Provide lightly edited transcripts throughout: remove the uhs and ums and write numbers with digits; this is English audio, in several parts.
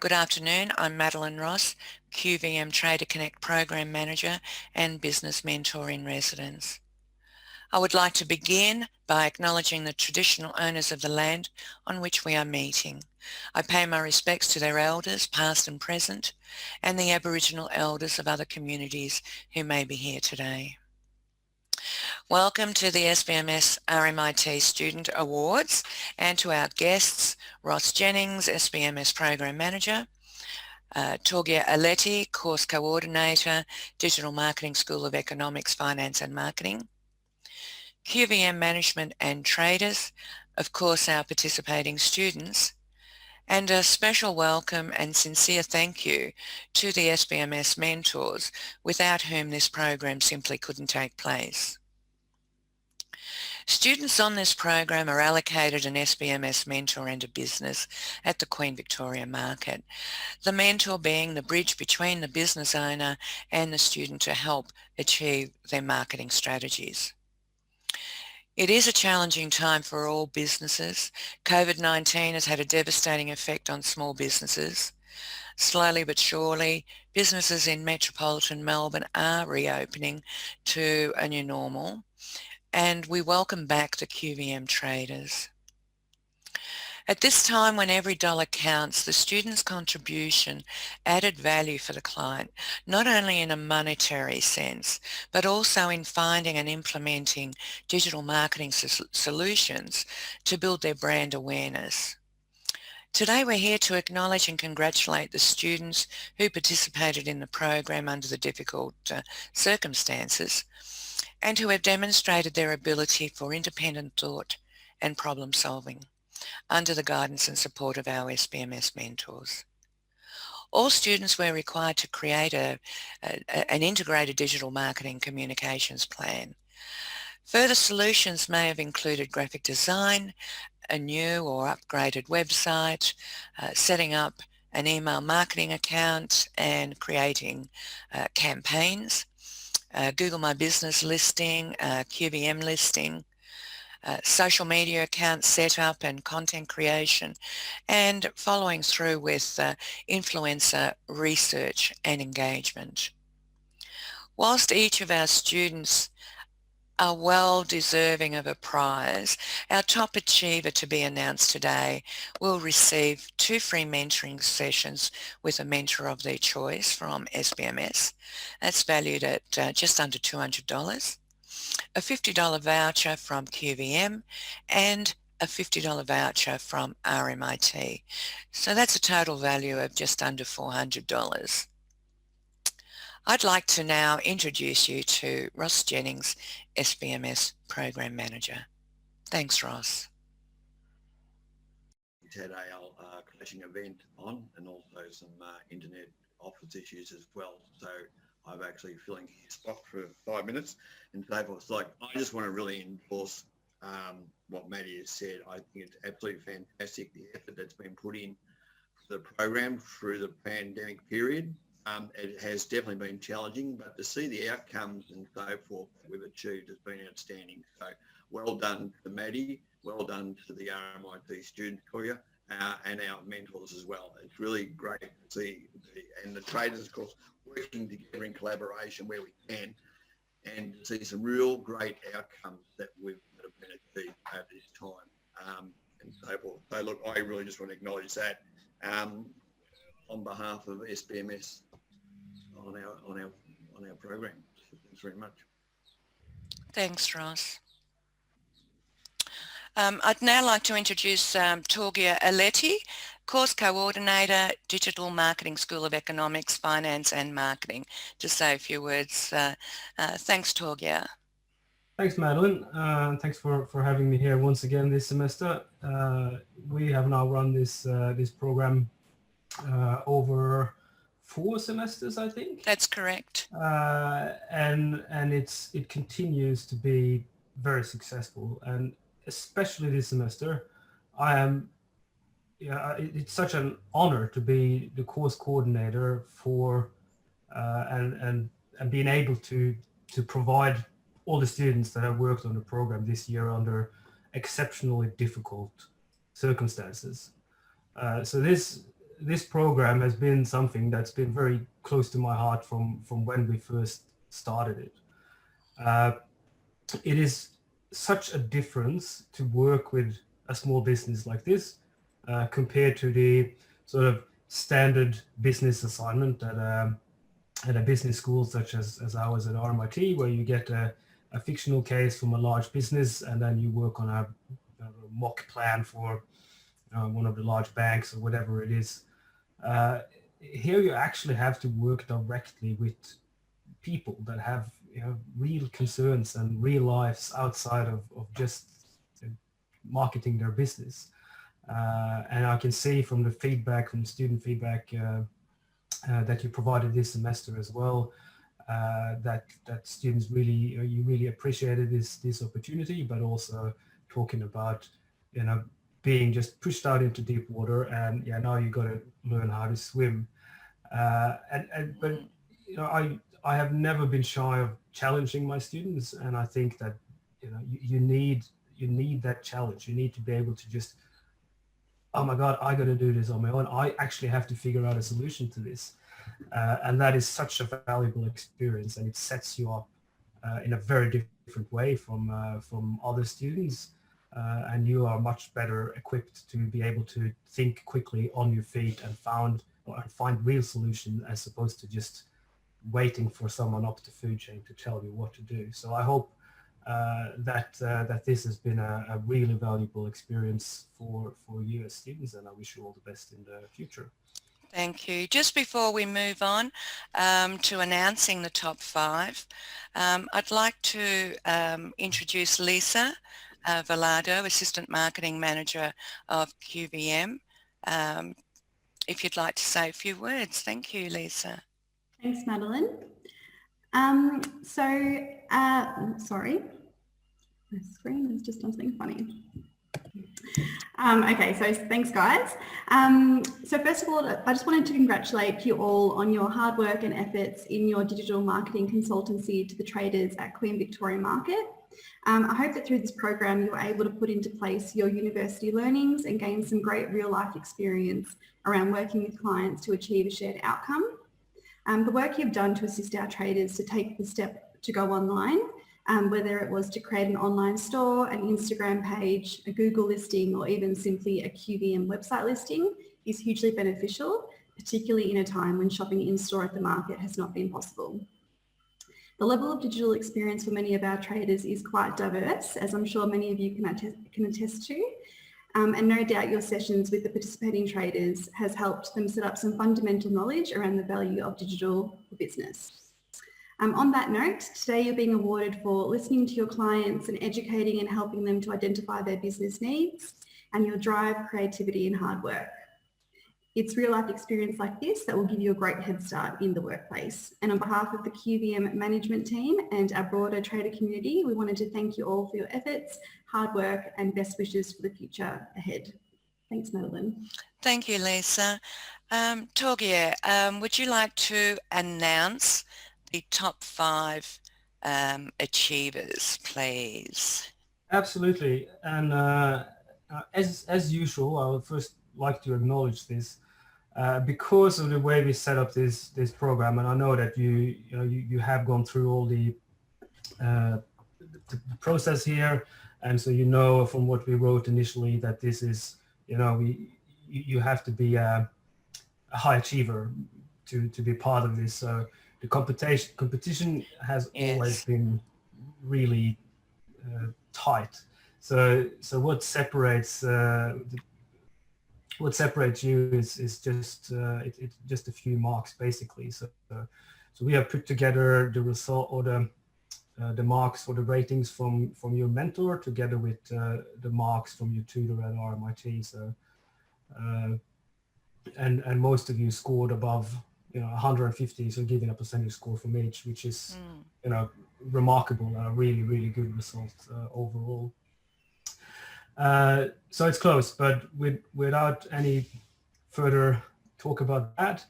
Good afternoon, I'm Madeline Ross, QVM Trader Connect Program Manager and Business Mentor in Residence. I would like to begin by acknowledging the traditional owners of the land on which we are meeting. I pay my respects to their elders, past and present, and the Aboriginal elders of other communities who may be here today. Welcome to the SBMS RMIT Student Awards and to our guests, Ross Jennings, SBMS Program Manager, Torgia Aletti, Course Coordinator, Digital Marketing School of Economics, Finance and Marketing, QVM Management and Traders, of course our participating students, and a special welcome and sincere thank you to the SBMS mentors, without whom this program simply couldn't take place. Students on this program are allocated an SBMS mentor and a business at the Queen Victoria market, the mentor being the bridge between the business owner and the student to help achieve their marketing strategies. It is a challenging time for all businesses. COVID-19 has had a devastating effect on small businesses. Slowly but surely, businesses in metropolitan Melbourne are reopening to a new normal, and we welcome back the QVM traders. At this time, when every dollar counts, the student's contribution added value for the client, not only in a monetary sense, but also in finding and implementing digital marketing solutions to build their brand awareness. Today we're here to acknowledge and congratulate the students who participated in the program under the difficult circumstances and who have demonstrated their ability for independent thought and problem solving under the guidance and support of our SBMS mentors. All students were required to create an integrated digital marketing communications plan. Further solutions may have included graphic design, a new or upgraded website, setting up an email marketing account and creating campaigns, Google My Business listing, QVM listing, social media account setup and content creation, and following through with influencer research and engagement. Whilst each of our students are well deserving of a prize, our top achiever to be announced today will receive 2 free mentoring sessions with a mentor of their choice from SBMS. That's valued at just under $200, a $50 voucher from QVM and a $50 voucher from RMIT. So that's a total value of just under $400. I'd like to now introduce you to Ross Jennings, SBMS Program Manager. Thanks, Ross. We had a crashing event on and also some internet office issues as well. So I'm actually filling his spot for 5 minutes. And so it's like, I just want to really endorse what Maddie has said. I think it's absolutely fantastic, the effort that's been put in for the program through the pandemic period. It has definitely been challenging, but to see the outcomes and so forth that we've achieved has been outstanding. So well done to Maddie, well done to the RMIT student Korea, and our mentors as well. It's really great to see, and the traders, of course, working together in collaboration where we can, and to see some real great outcomes that have been achieved at this time, and so forth. So look, I really just want to acknowledge that on behalf of SBMS on our program. Thanks very much. Thanks, Ross. I'd now like to introduce Torgia Aletti, Course Coordinator, Digital Marketing School of Economics, Finance and Marketing, to say a few words. Thanks, Torgia. Thanks, Madeline. Thanks for having me here once again this semester. We have now run this program over 4 semesters, I think. That's correct. And it continues to be very successful, and especially this semester, it's such an honor to be the course coordinator for and being able to provide all the students that have worked on the program this year under exceptionally difficult circumstances. So this this program has been something that's been very close to my heart from when we first started it. It is such a difference to work with a small business like this compared to the sort of standard business assignment at a business school such as ours at RMIT, where you get a fictional case from a large business and then you work on a mock plan for one of the large banks or whatever it is. Here you actually have to work directly with people that have real concerns and real lives outside of just marketing their business. And I can see from the feedback, from student feedback that you provided this semester as well, that students really, you really appreciated this opportunity, but also talking about, being just pushed out into deep water and now you got to learn how to swim. But I have never been shy of challenging my students, and I think that you need that challenge. You need to be able to just, oh my God, I got to do this on my own. I actually have to figure out a solution to this, and that is such a valuable experience, and it sets you up in a very different way from other students. And you are much better equipped to be able to think quickly on your feet and find real solution, as opposed to just waiting for someone up the food chain to tell you what to do. So I hope that this has been a really valuable experience for you as students, and I wish you all the best in the future. Thank you. Just before we move on to announcing the top 5, I'd like to introduce Lisa Velado, Assistant Marketing Manager of QVM. If you'd like to say a few words. Thank you, Lisa. Thanks, Madeline. Sorry, my screen has just done something funny. Okay, so thanks guys. So first of all, I just wanted to congratulate you all on your hard work and efforts in your digital marketing consultancy to the traders at Queen Victoria Market. I hope that through this program you were able to put into place your university learnings and gain some great real life experience around working with clients to achieve a shared outcome. The work you've done to assist our traders to take the step to go online, whether it was to create an online store, an Instagram page, a Google listing, or even simply a QVM website listing, is hugely beneficial, particularly in a time when shopping in-store at the market has not been possible. The level of digital experience for many of our traders is quite diverse, as I'm sure many of you can attest to. And no doubt your sessions with the participating traders has helped them set up some fundamental knowledge around the value of digital for business. On that note, today you're being awarded for listening to your clients and educating and helping them to identify their business needs and your drive, creativity and hard work. It's real life experience like this that will give you a great head start in the workplace. And on behalf of the QVM management team and our broader trader community, we wanted to thank you all for your efforts, hard work and best wishes for the future ahead. Thanks, Madeline. Thank you, Lisa. Torgia, would you like to announce the top 5 achievers, please? Absolutely. And as usual, I would first like to acknowledge this. Because of the way we set up this program, and I know that you have gone through all the process here, and so from what we wrote initially that this is you have to be a high achiever to be part of this. So the competition has always been really tight. So what separates you is just it's just a few marks basically. So we have put together the result or the marks or the ratings from your mentor together with the marks from your tutor at RMIT. So and most of you scored above 150, so giving a percentage score from each, which is remarkable, a really good result overall. So it's close, but without any further talk about that,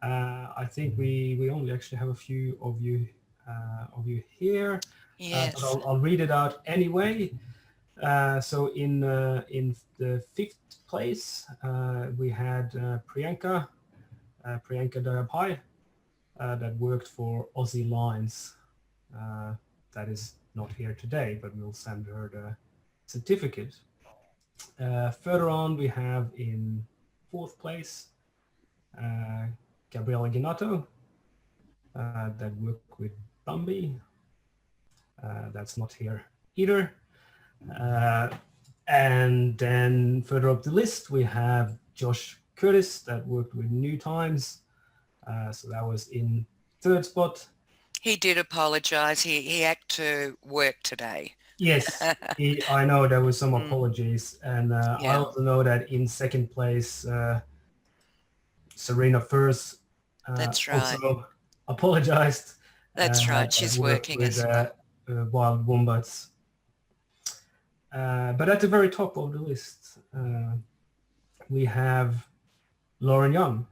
I think we only actually have a few of you here. Yes. But I'll read it out anyway. So in the 5th place, we had Priyanka Dayapai, that worked for Aussie Lines. That is not here today, but we'll send her the certificate. Further on, we have in 4th place, Gabriela Ginato, that worked with Bambi. That's not here either. And then further up the list, we have Josh Curtis that worked with New Times. So that was in 3rd spot. He did apologise. He had to work today. Yes, I know there was some apologies. And I Yeah. also know that in 2nd place, Serena Furs That's right. also apologized. That's right. She's working with as well. Wild Wombats. But at the very top of the list, we have Lauren Young,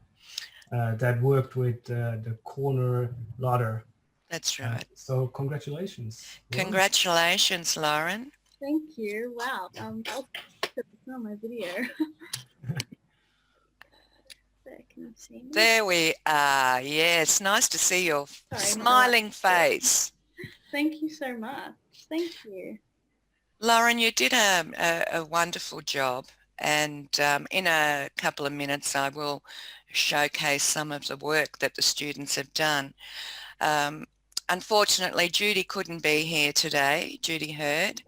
that worked with the Corner Ladder. That's right. So congratulations. Congratulations, Lauren. Thank you. Wow. I'll put this on my video. There, can you see me? There we are. Yeah, it's nice to see your smiling face. Thank you so much. Thank you. Lauren, you did a wonderful job, and in a couple of minutes I will showcase some of the work that the students have done. Unfortunately, Judy couldn't be here today, Judy Hurd,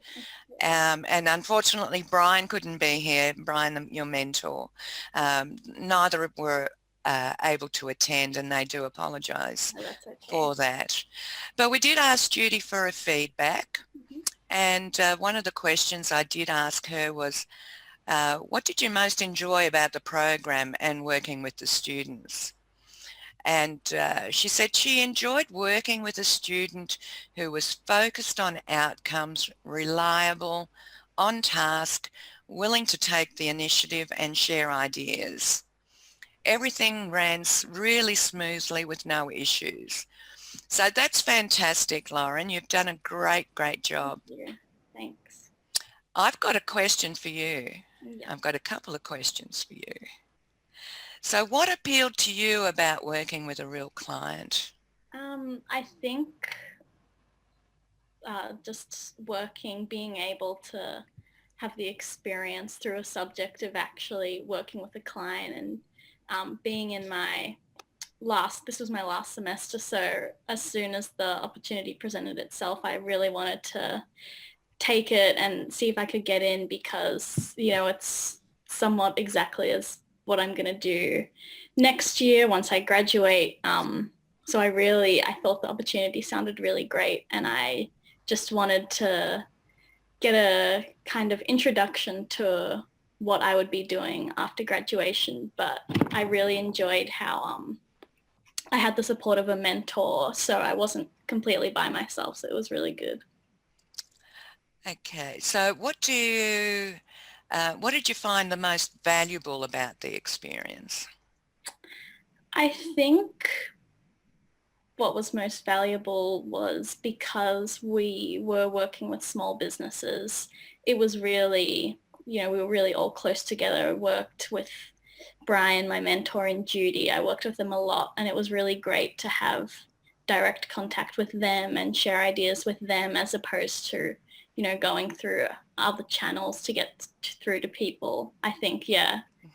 and unfortunately Brian couldn't be here, Brian, your mentor. Neither were able to attend, and they do apologise for that. But we did ask Judy for a feedback. And one of the questions I did ask her was, what did you most enjoy about the program and working with the students? And she said she enjoyed working with a student who was focused on outcomes, reliable, on task, willing to take the initiative and share ideas. Everything ran really smoothly with no issues. So that's fantastic, Lauren. You've done a great job. Thank you. Thanks. I've got a question for you. Yeah. I've got a couple of questions for you. So what appealed to you about working with a real client? I think just working, being able to have the experience through a subject of actually working with a client, and being in this was my last semester, so as soon as the opportunity presented itself, I really wanted to take it and see if I could get in, because, you know, it's somewhat exactly as what I'm going to do next year once I graduate. So I thought the opportunity sounded really great, and I just wanted to get a kind of introduction to what I would be doing after graduation. But I really enjoyed how I had the support of a mentor, so I wasn't completely by myself, so it was really good. Okay, so what did you find the most valuable about the experience? I think what was most valuable was because we were working with small businesses. It was really, we were really all close together. I worked with Brian, my mentor, and Judy. I worked with them a lot, and it was really great to have direct contact with them and share ideas with them, as opposed to, going through other channels to get through to people. I think,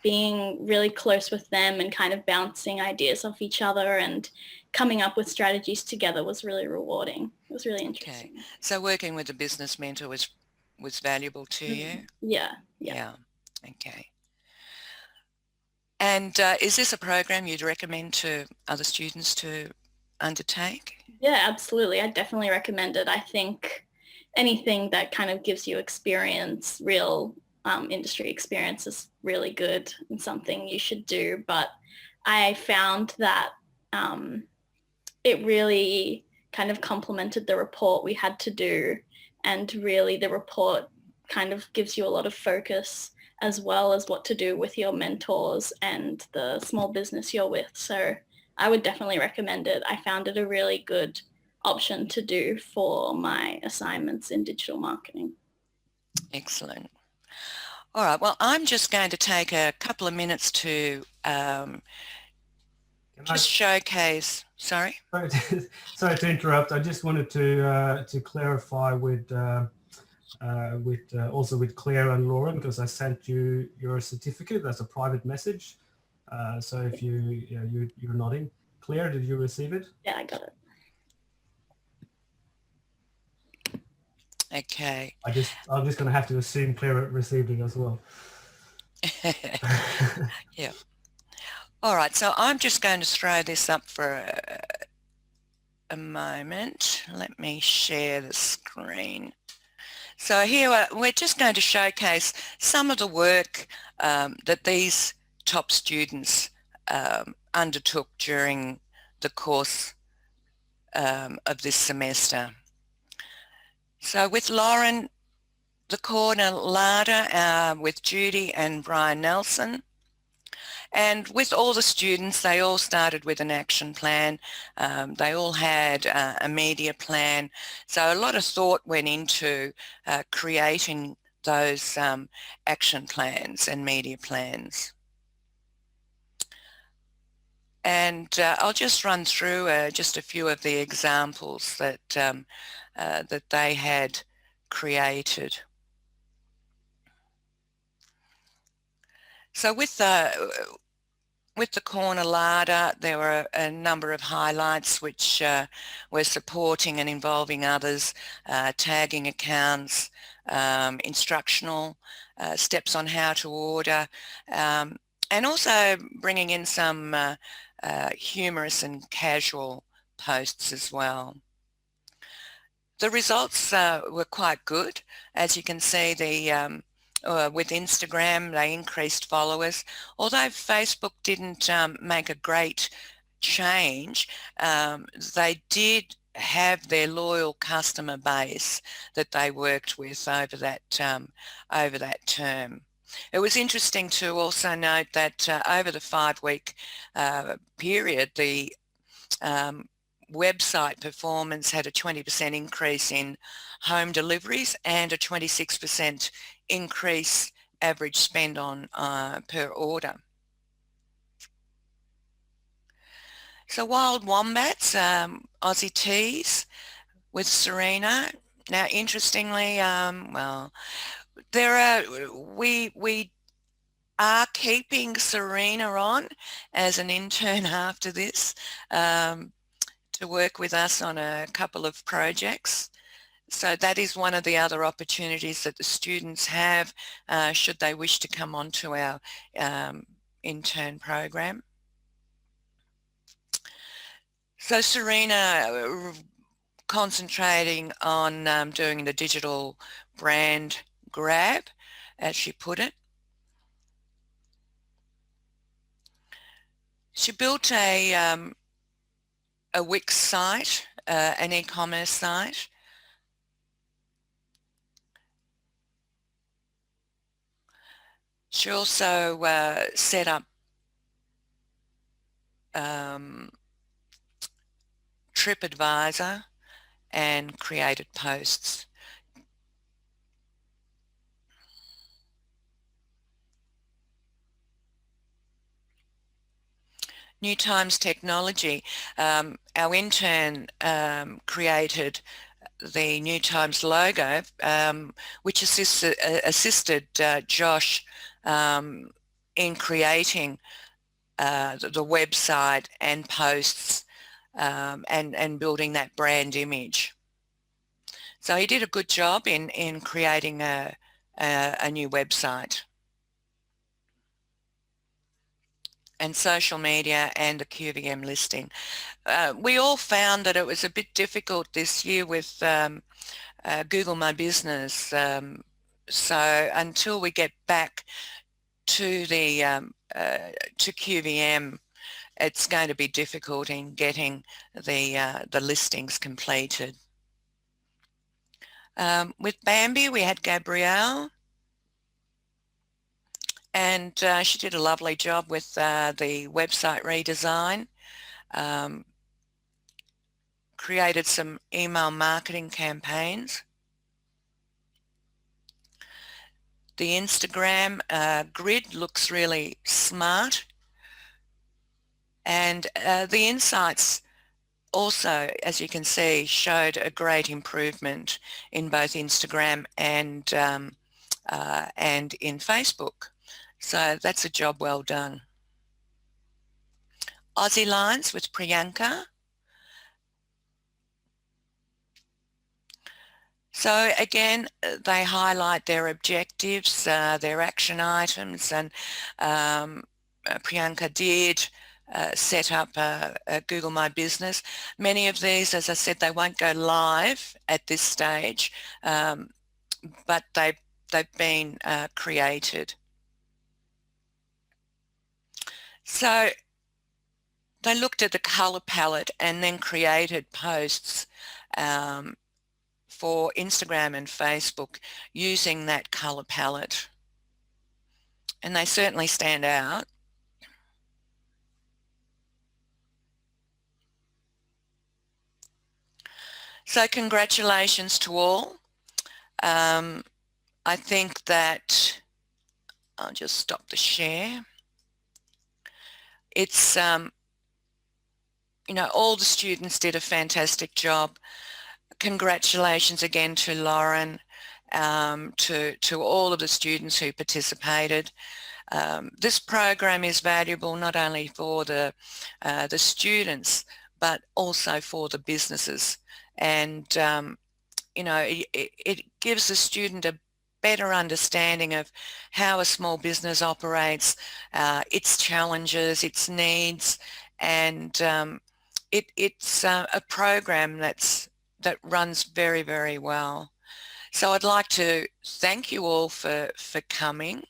being really close with them and kind of bouncing ideas off each other and coming up with strategies together was really rewarding. It was really interesting. Okay. So working with a business mentor was valuable to you? Yeah. Okay. And is this a program you'd recommend to other students to undertake? Yeah, absolutely. I definitely recommend it. I think anything that kind of gives you experience, real industry experience, is really good and something you should do. But I found that it really kind of complemented the report we had to do, and really the report kind of gives you a lot of focus, as well as what to do with your mentors and the small business you're with. So I would definitely recommend it. I found it a really good option to do for my assignments in digital marketing. Excellent. All right, well, I'm just going to take a couple of minutes to just showcase, sorry? Sorry to interrupt. I just wanted to clarify with also with Claire and Lauren, because I sent you your certificate as a private message. So if you're nodding. Claire, did you receive it? Yeah, I got it. Okay. I'm just going to have to assume Claire received it as well. Yeah. All right, so I'm just going to throw this up for a moment. Let me share the screen. So here we're just going to showcase some of the work that these top students undertook during the course of this semester. So with Lauren, the corner ladder with Judy and Brian Nelson. And with all the students, they all started with an action plan. They all had a media plan. So a lot of thought went into creating those action plans and media plans. And I'll just run through just a few of the examples that, that they had created. So with the corner larder, there were a number of highlights which were supporting and involving others, tagging accounts, instructional steps on how to order, and also bringing in some humorous and casual posts as well. The results were quite good. As you can see, the with Instagram, they increased followers. Although Facebook didn't make a great change, they did have their loyal customer base that they worked with over that term. It was interesting to also note that over the 5-week period, the website performance had a 20% increase in home deliveries and a 26% increase average spend on per order. So Wild Wombats, Aussie Teas with Serena. Now, interestingly, well, we are keeping Serena on as an intern after this to work with us on a couple of projects. So that is one of the other opportunities that the students have should they wish to come onto our intern program. So Serena concentrating on doing the digital brand grab, as she put it. She built a Wix site, an e-commerce site. She also set up TripAdvisor and created posts. New Times Technology, our intern created the New Times logo, which assisted Josh in creating the website and posts and building that brand image. So he did a good job in creating a new website. And social media and the QVM listing. We all found that it was a bit difficult this year with Google My Business. So until we get back to the to QVM, it's going to be difficult in getting the listings completed. With Bambi, we had Gabrielle. And she did a lovely job with the website redesign, created some email marketing campaigns. The Instagram grid looks really smart, and the insights also, as you can see, showed a great improvement in both Instagram and in Facebook. So that's a job well done. Aussie Lines with Priyanka. So again, they highlight their objectives, their action items, and Priyanka did set up a Google My Business. Many of these, as I said, they won't go live at this stage, but they've been created. So they looked at the colour palette and then created posts for Instagram and Facebook using that colour palette. And they certainly stand out. So congratulations to all. I think that I'll just stop the share. It's, you know, all the students did a fantastic job. Congratulations again to Lauren, to all of the students who participated. This program is valuable not only for the students, but also for the businesses. And, you know, it gives the student a better understanding of how a small business operates, its challenges, its needs, and it's a program that runs very, very well. So I'd like to thank you all for coming.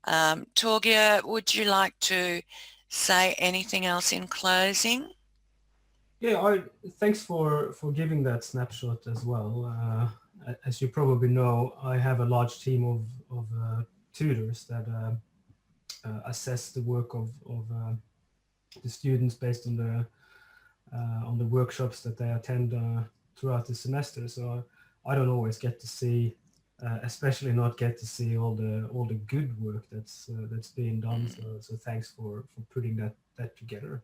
Torgia, would you like to say anything else in closing? Yeah, thanks for giving that snapshot as well. As you probably know, I have a large team of tutors that assess the work of the students based on the workshops that they attend throughout the semester. So I don't always get to see, especially not get to see all the good work that's being done. So thanks for putting that together.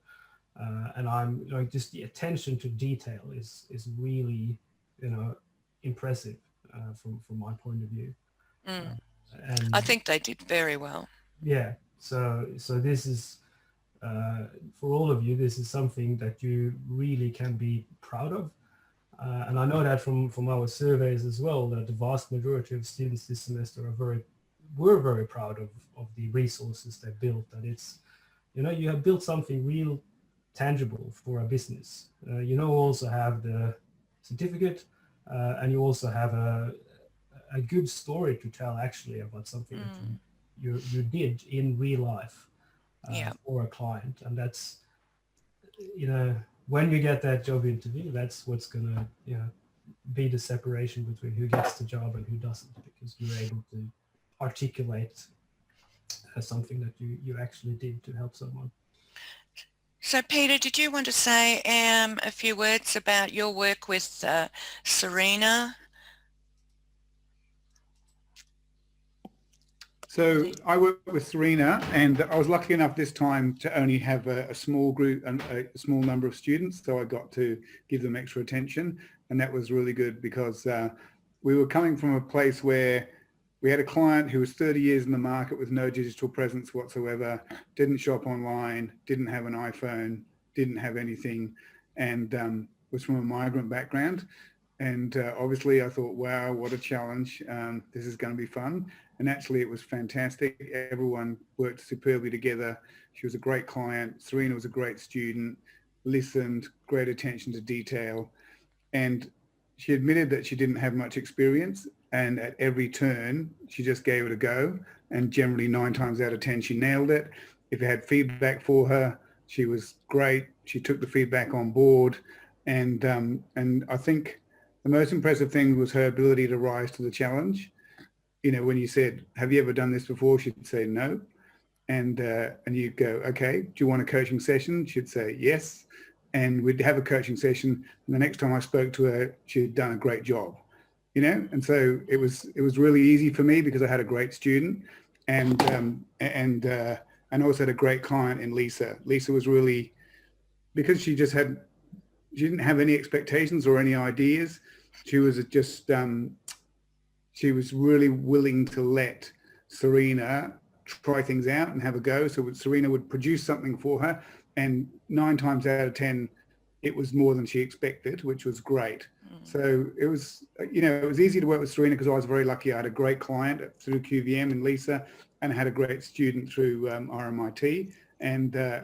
And I'm, you know, just the attention to detail is really, you know, impressive from my point of view. And I think they did very well. Yeah. So this is for all of you. This is something that you really can be proud of. And I know that from our surveys as well, that the vast majority of students this semester were very proud of the resources they built. That it's, you know, you have built something real tangible for a business. You know, also have the certificate, and you also have a good story to tell actually about something that you did in real life for a client. And that's, you know, when you get that job interview, that's what's gonna, you know, be the separation between who gets the job and who doesn't, because you're able to articulate something that you actually did to help someone. So Peter, did you want to say a few words about your work with Serena? So I work with Serena, and I was lucky enough this time to only have a small group and a small number of students. So I got to give them extra attention, and that was really good because we were coming from a place where we had a client who was 30 years in the market with no digital presence whatsoever, didn't shop online, didn't have an iPhone, didn't have anything, and was from a migrant background. And obviously I thought, wow, what a challenge. This is going to be fun. And actually it was fantastic. Everyone worked superbly together. She was a great client. Serena was a great student, listened, great attention to detail. And she admitted that she didn't have much experience. And at every turn, she just gave it a go. And generally 9 times out of 10, she nailed it. If you had feedback for her, she was great. She took the feedback on board. And I think the most impressive thing was her ability to rise to the challenge. You know, when you said, have you ever done this before? She'd say no. And you'd go, okay, do you want a coaching session? She'd say yes. And we'd have a coaching session. And the next time I spoke to her, she'd done a great job. you know, and so it was really easy for me because I had a great student and also had a great client in Lisa. Lisa was really, because she didn't have any expectations or any ideas. She was just, she was really willing to let Serena try things out and have a go. So Serena would produce something for her, and 9 times out of 10, it was more than she expected, which was great. So it was, you know, it was easy to work with Serena because I was very lucky. I had a great client through QVM and Lisa, and I had a great student through RMIT, and I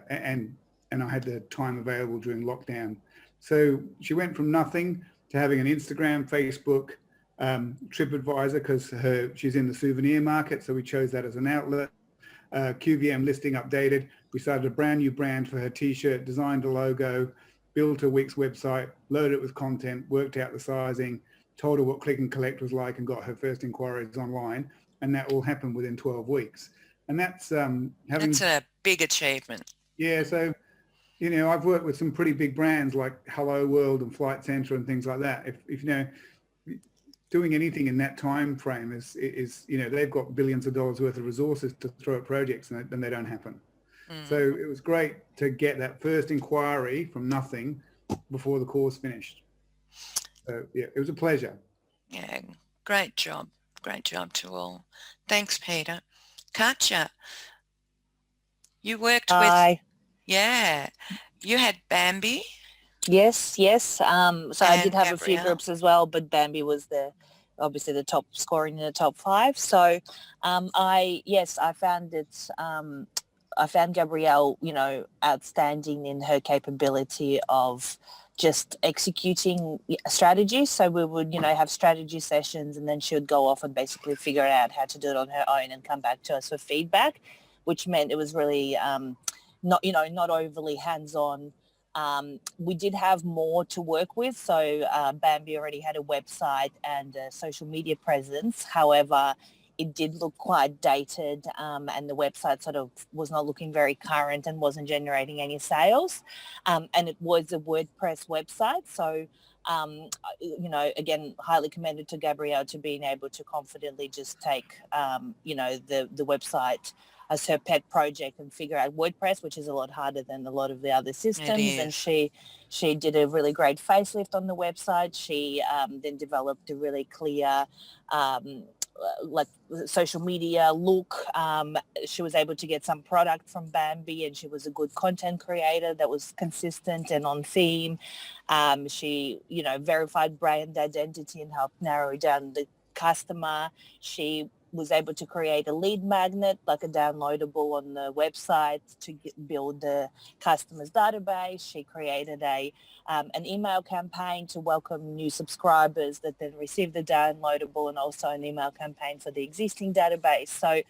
had the time available during lockdown. So she went from nothing to having an Instagram, Facebook, TripAdvisor, because she's in the souvenir market, so we chose that as an outlet. QVM listing updated. We started a brand new brand for her t-shirt, designed a logo, built a Wix website, loaded it with content, worked out the sizing, told her what click and collect was like, and got her first inquiries online. And that all happened within 12 weeks. And that's that's a big achievement. Yeah, so, you know, I've worked with some pretty big brands like Hello World and Flight Centre and things like that. If you know, doing anything in that time frame is you know, they've got billions of dollars worth of resources to throw at projects, and they don't happen. So it was great to get that first inquiry from nothing before the course finished. So yeah, it was a pleasure. Yeah, great job to all. Thanks, Peter. Katja, you worked with, yeah, you had Bambi. Yes. So I did have Gabrielle. a few groups as well, but Bambi was obviously the top scoring in the top 5. So I found Gabrielle, you know, outstanding in her capability of just executing strategies. So we would, you know, have strategy sessions, and then she would go off and basically figure out how to do it on her own and come back to us for feedback, which meant it was really not overly hands-on. We did have more to work with. So Bambi already had a website and a social media presence. However, it did look quite dated, and the website sort of was not looking very current and wasn't generating any sales. And it was a WordPress website. So, you know, again, highly commended to Gabrielle to being able to confidently just take, you know, the website as her pet project and figure out WordPress, which is a lot harder than a lot of the other systems. And she did a really great facelift on the website. She then developed a really clear like social media look. She was able to get some product from Bambi, and she was a good content creator that was consistent and on theme. She, you know, verified brand identity and helped narrow down the customer. She was able to create a lead magnet, like a downloadable on the website to build the customer's database. She created an email campaign to welcome new subscribers that then received the downloadable, and also an email campaign for the existing database. So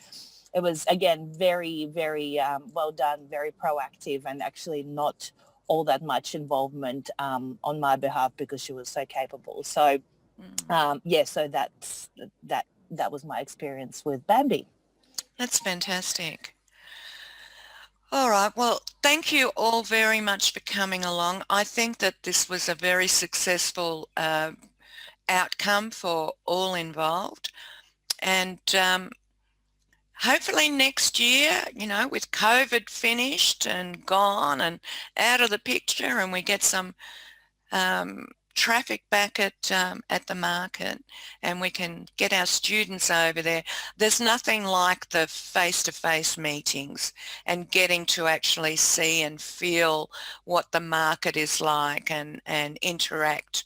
it was, again, very, very well done, very proactive, and actually not all that much involvement on my behalf because she was so capable. So so that was my experience with Bambi. That's fantastic. All right. Well, thank you all very much for coming along. I think that this was a very successful outcome for all involved. And hopefully next year, you know, with COVID finished and gone and out of the picture, and we get some traffic back at the market, and we can get our students over there. There's nothing like the face-to-face meetings and getting to actually see and feel what the market is like and interact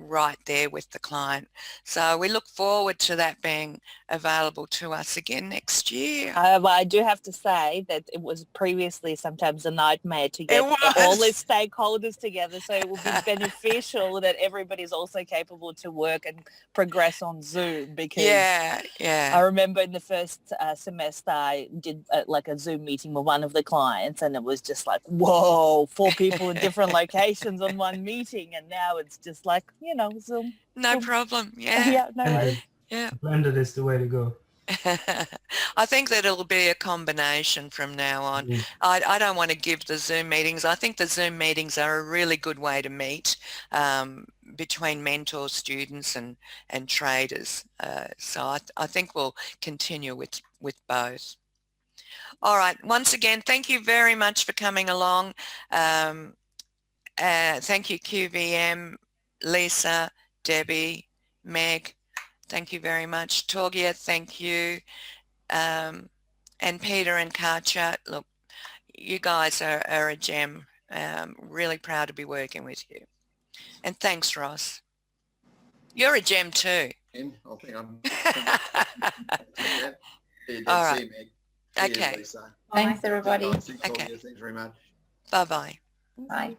right there with the client. So we look forward to that being available to us again next year. I do have to say that it was previously sometimes a nightmare to get all the stakeholders together. So it will be beneficial that everybody's also capable to work and progress on Zoom, because I remember in the first semester I did like a Zoom meeting with one of the clients, and it was just like, whoa, 4 people in different locations on one meeting, and now it's just like, you know, Zoom. No problem. Yeah. No worries. Yeah. Blended is the way to go. I think that it'll be a combination from now on. Mm. I don't want to give the Zoom meetings. I think the Zoom meetings are a really good way to meet between mentor students and traders. So I think we'll continue with both. All right. Once again, thank you very much for coming along. Thank you, QVM, Lisa, Debbie, Meg. Thank you very much. Torgia, thank you. And Peter and Katja, look, you guys are a gem. Really proud to be working with you. And thanks, Ross. You're a gem too. I think I'm. All right. Meg. Okay. Lisa. Thanks, everybody. Thanks, Okay. Thanks very much. Bye-bye. Bye.